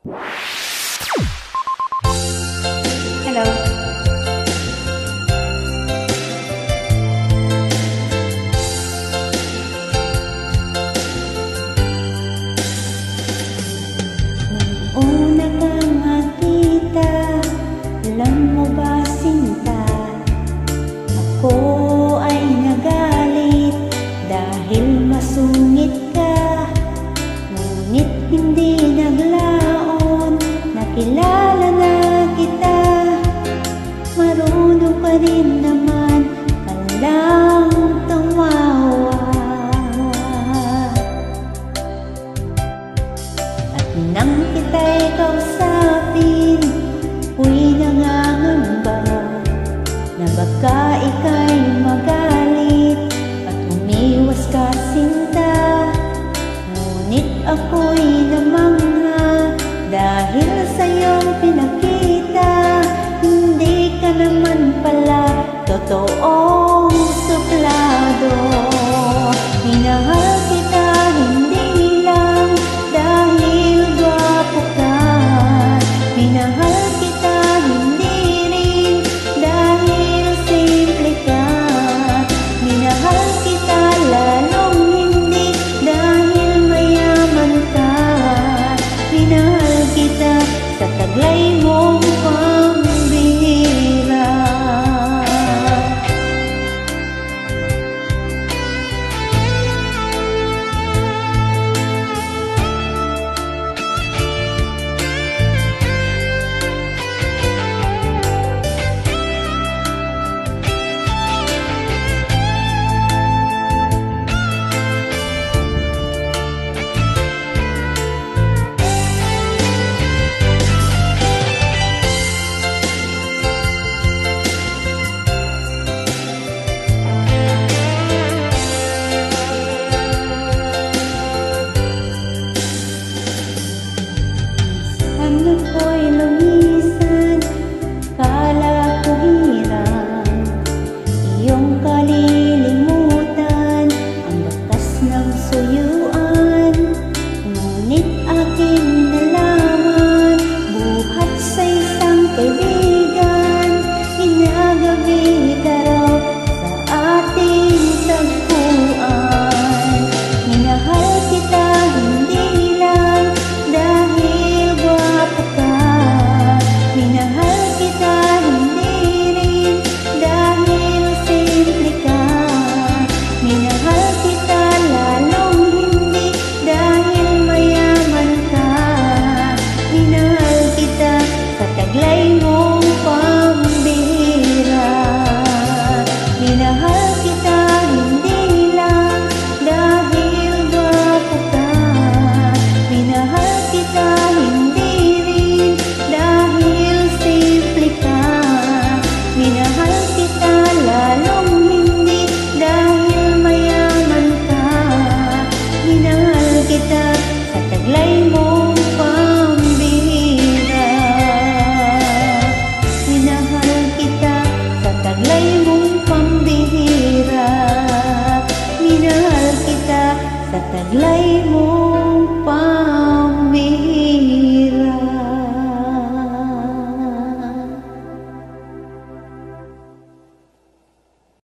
Hello. Una kang makita, alam mo ba sinta, ako ay nagalit dahil masungit ka. Ngunit hindi naglaon, nakilala na kita. Marunong ka rin naman palang tumawa. At nang kita'y kausapin, ako'y nangangamba na baka ika'y magalit at umiwas ka sinta. Ngunit ako'y namangha dahil sa iyong pinakita. Hindi ka naman pala totoong suplado. Minahal kita hindi lang dahil gwapo ka. Minahal kita hindi rin dahil simple ka. Minahal kita lalong hindi dahil mayaman ka. Minahal kita sa taglay mong pambihira. Ako'y lumisan, kala ko hirang iyong kalilimutan ang bakas ng suyuan. Ngunit aking nalaman, buhat sa isang kaibigan, ginagabi ka raw sa ating tagpuan. Minahal kita hindi lang dahil gwapo ka. Minahal kita hindi rin dahil simple ka. Minahal kita lalong hindi dahil mayaman ka. Minahal kita sa taglay mong pambihira. Minahal kita hindi lang dahil gwapo ka. Minahal kita hindi rin dahil simple ka. Minahal kita lalong hindi dahil mayaman ka. Minahal kita sa taglay mong pambihira. Minahal kita sa taglay mong pambihira. Minahal kita sa taglay